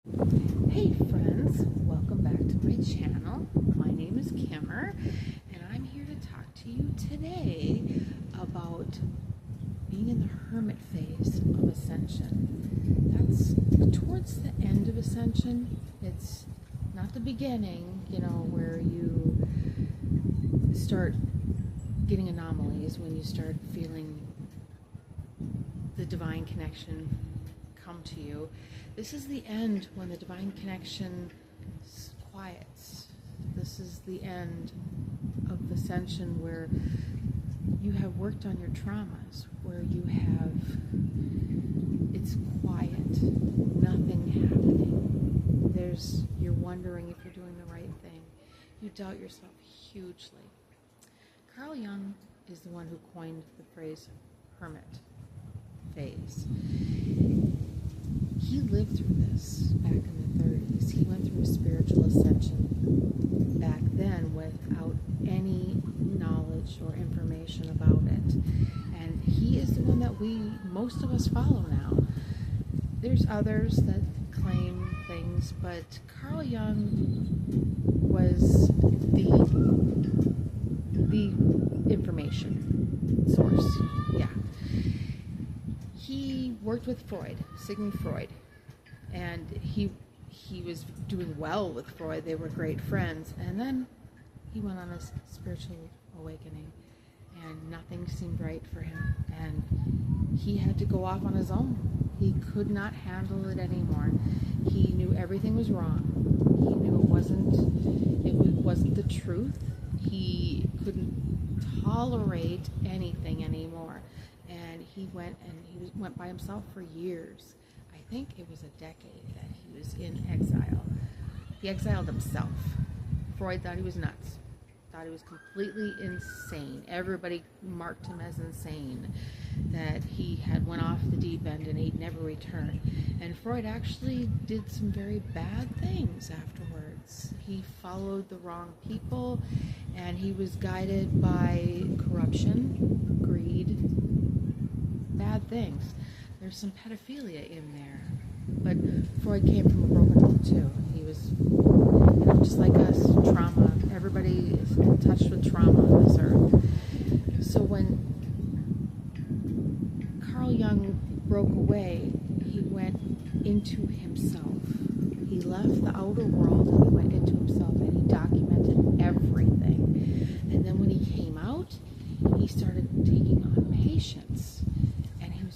Hey friends, welcome back to my channel. My name is Kimmer, and I'm here to talk to you today about being in the hermit phase of ascension. That's towards the end of ascension. It's not the beginning, where you start getting anomalies, when you start feeling the divine connection come to you. This is the end, when the divine connection quiets. This is the end of ascension, where you have worked on your traumas, where it's quiet, nothing happening. You're wondering if you're doing the right thing. You doubt yourself hugely. Carl Jung is the one who coined the phrase Hermit Phase. He lived through this back in the 30s. He went through a spiritual ascension back then without any knowledge or information about it. And he is the one that most of us follow now. There's others that claim things, but Carl Jung was the information source. Yeah. He worked with Freud, Sigmund Freud, and he was doing well with Freud. They were great friends, and then he went on a spiritual awakening, and nothing seemed right for him, and he had to go off on his own. He could not handle it anymore. He knew everything was wrong. He knew it wasn't the truth. He couldn't tolerate anything anymore. And he went by himself for years. I think it was a decade that he was in exile. He exiled himself. Freud thought he was nuts. Thought he was completely insane. Everybody marked him as insane. That he had went off the deep end and he'd never returned. And Freud actually did some very bad things afterwards. He followed the wrong people, and he was guided by corruption, greed, bad things. There's some pedophilia in there. But Freud came from a broken home too. He was, just like us, trauma. Everybody is in touch with trauma on this earth. So when Carl Jung broke away, he went into himself. He left the outer world and he went into himself, and he documented everything. And then when he came out, he started taking on patients.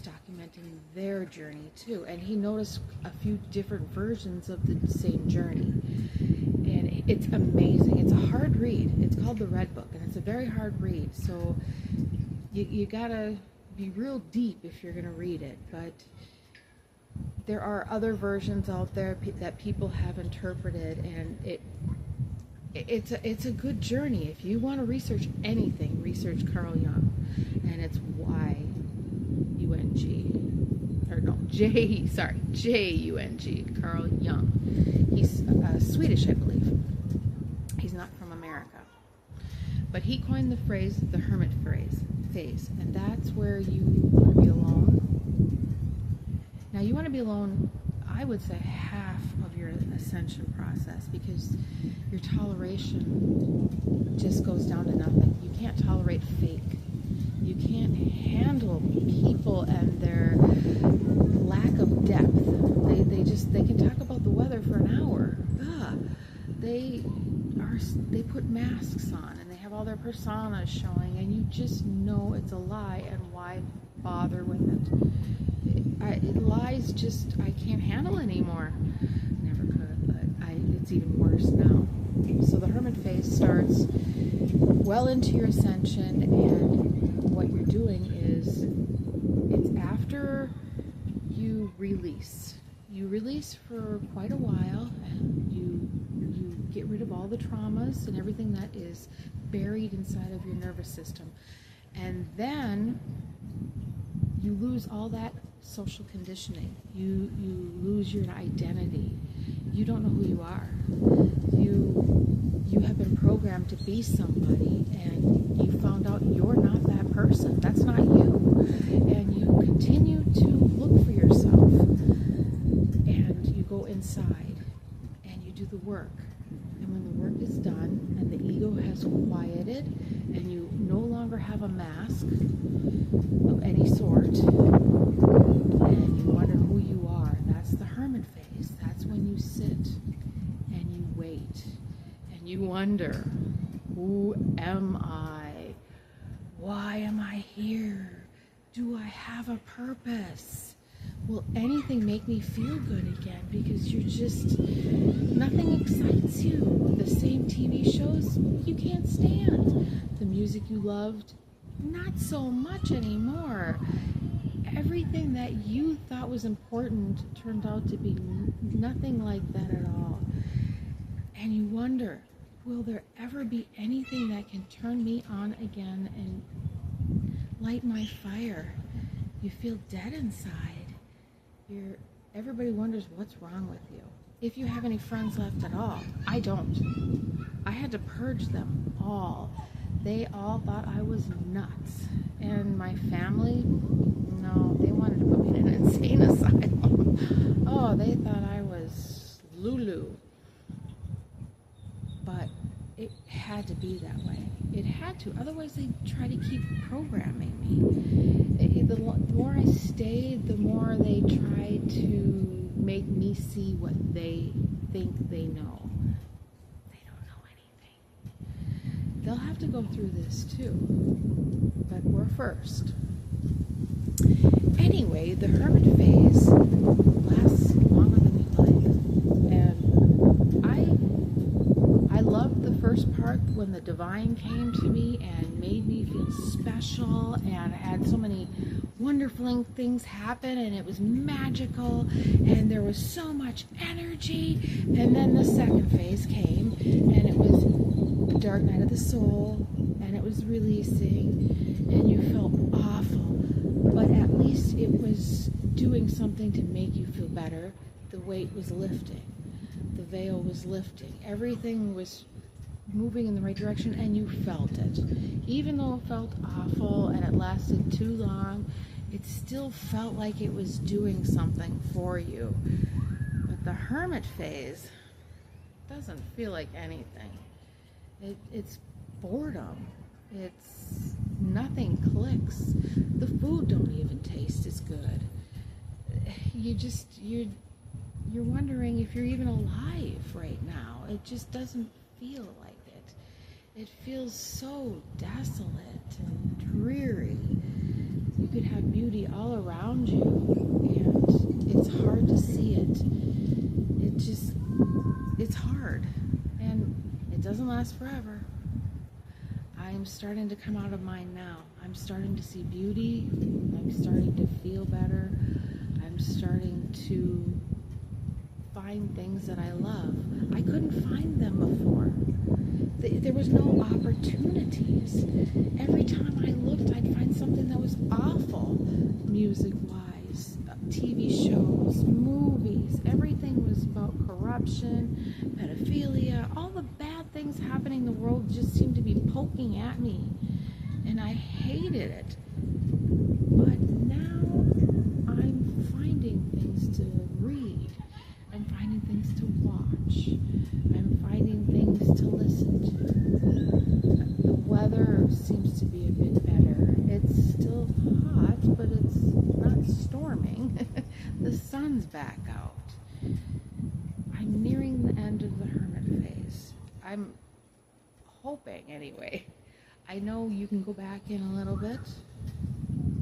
Documenting their journey too, and he noticed a few different versions of the same journey, and it's amazing. It's a hard read. It's called The Red Book, and it's a very hard read, so you gotta be real deep if you're gonna read it. But there are other versions out there that people have interpreted, and it's a good journey. If you want to research anything, research Carl Jung, and it's J-U-N-G, Carl Jung. He's Swedish, I believe. He's not from America. But he coined the phrase, the hermit phase, and that's where you want to be alone. Now, you want to be alone, I would say, half of your ascension process, because your toleration just goes down to nothing. You can't tolerate fake. You can't handle people and their lack of depth. They can talk about the weather for an hour. They put masks on and they have all their personas showing, and you just know it's a lie, and why bother with it? Lies I can't handle anymore. Never could, but it's even worse now. So the hermit phase starts well into your ascension, and what you're doing is, it's after you release. You release for quite a while, and you get rid of all the traumas and everything that is buried inside of your nervous system. And then you lose all that social conditioning. You lose your identity. You don't know who you are. You have been programmed to be somebody, and you found out you're not that person. That's not you. And you continue to look for yourself. And you go in inside and you do the work. And when the work is done and the ego has quieted and you no longer have a mask of any sort and you wonder who you are, that's the hermit phase. That's when you sit and you wait and you wonder, who am I? Why am I here? Do I have a purpose? Will anything make me feel good again? Because nothing excites you. The same TV shows you can't stand. The music you loved, not so much anymore. Everything that you thought was important turned out to be nothing like that at all. And you wonder, will there ever be anything that can turn me on again and light my fire? You feel dead inside. Everybody wonders what's wrong with you. If you have any friends left at all. I don't. I had to purge them all. They all thought I was nuts. And my family, no, they wanted to put me in an insane asylum. Oh, they thought I was Lulu. But it had to be that way. It had to. Otherwise, they try to keep programming me. The more I stayed, the more they tried to make me see what they think they know. They don't know anything. They'll have to go through this too. But we're first. Anyway, the hermit phase lasts longer than we like. And I loved the first part when the divine came to me and made me feel special, and I had so many wonderful things happen, and it was magical, and there was so much energy. And then the second phase came, and it was the dark night of the soul, and it was releasing, and you felt awful, but at least it was doing something to make you feel better. The weight was lifting. The veil was lifting. Everything was moving in the right direction, and you felt it. Even though it felt awful and it lasted too long, it still felt like it was doing something for you. But the hermit phase doesn't feel like anything. It's boredom. It's nothing clicks. The food don't even taste as good. You're wondering if you're even alive right now. It just doesn't feel like it. It feels so desolate and dreary. You could have beauty all around you, and it's hard to see it. It's hard, and it doesn't last forever. I'm starting to come out of mine now. I'm starting to see beauty. I'm starting to feel better. I'm starting to find things that I love. I couldn't find them before. There was no opportunities. Every time I looked, I'd find something that was awful, music-wise, TV shows, movies. Everything was about corruption, pedophilia. All the bad things happening in the world just seemed to be poking at me, and I hated it. But now I'm finding things to read. I'm finding things to watch. I'm finding things to listen to. The weather seems to be a bit better. It's still hot, but it's not storming. The sun's back out. I'm nearing the end of the hermit phase. I'm hoping, anyway. I know you can go back in a little bit.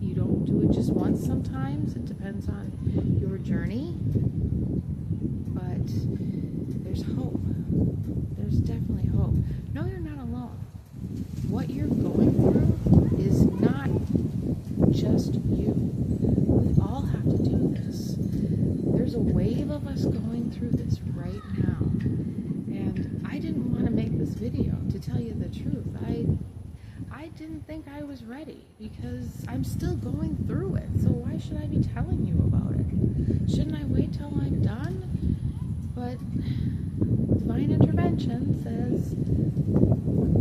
You don't do it just once sometimes. It depends on your journey. But there's hope. There's definitely hope. No, you're not alone. What you're going through is not just you. We all have to do this. There's a wave of us going through this right now. And I didn't want to make this video, to tell you the truth. I didn't think I was ready, because I'm still going through it. So why should I be telling you about it? Shouldn't I wait till I'm done? But divine intervention says,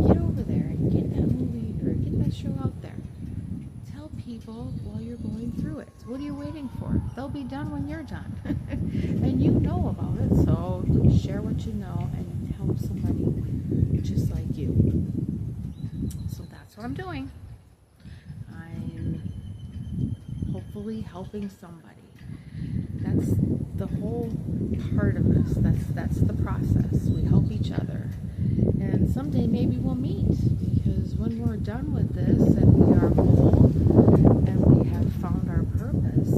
get over there and get that movie or get that show out there. Tell people while you're going through it. What are you waiting for? They'll be done when you're done. And and you know about it, so share what you know and help somebody just like you. So that's what I'm doing. I'm hopefully helping somebody. That's the whole part of this. That's the process. We help each other. And someday maybe we'll meet, because when we're done with this and we are whole and we have found our purpose,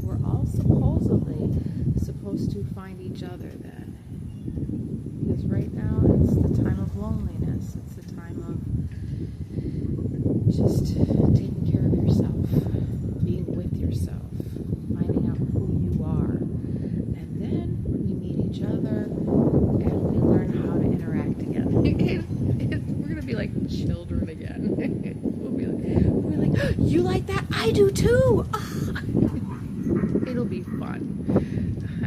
we're all supposed to find each other then. Because right now it's the time of loneliness. It's the time of just taking care of yourself, being with yourself, finding out who you are. And then we meet each other and we learn how to interact again. We're going to be like children again. we're like, you like that? I do too! It'll be fun.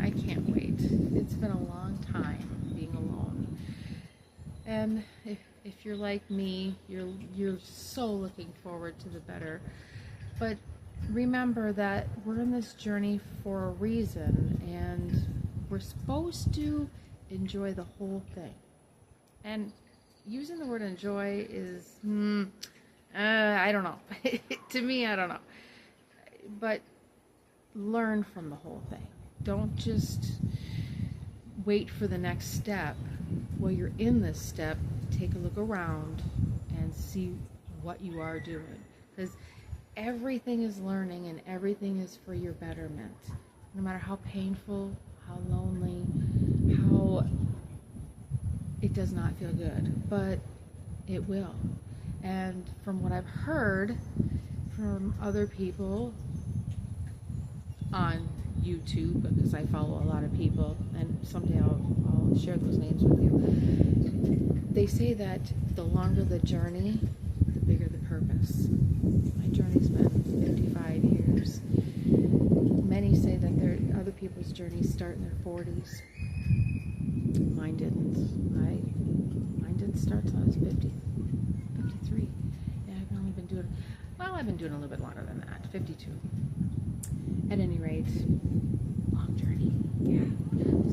I can't wait. It's been a long time being alone. And if you're like me, you're so looking forward to the better. But remember that we're in this journey for a reason, and we're supposed to enjoy the whole thing. And using the word enjoy is, I don't know. To me, I don't know. But learn from the whole thing. Don't just wait for the next step. While you're in this step, take a look around and see what you are doing. Because everything is learning and everything is for your betterment. No matter how painful, how lonely, how it does not feel good, but it will. And from what I've heard from other people on YouTube, because I follow a lot of people, and someday I'll share those names with you. They say that the longer the journey, the bigger the purpose. My journey's been 55 years. Many say that other people's journeys start in their 40s. Mine didn't. Mine didn't start until I was 53. Yeah, I've been doing a little bit longer than that, 52. At any rate, long journey. Yeah.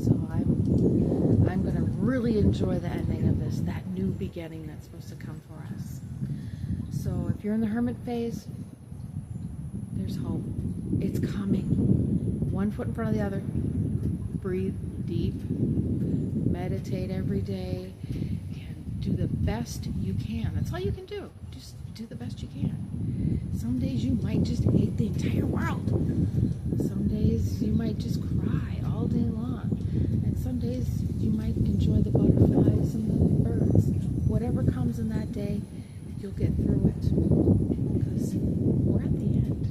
So I'm going to really enjoy the ending of this, that new beginning that's supposed to come for us. So if you're in the Hermit Phase, there's hope. It's coming. One foot in front of the other. Breathe deep. Meditate every day. And do the best you can. That's all you can do. Just do the best you can. Some days you might just hate the entire world. Some days you might just cry all day long. And some days you might enjoy the butterflies and the birds. Whatever comes in that day, you'll get through it. Because we're at the end.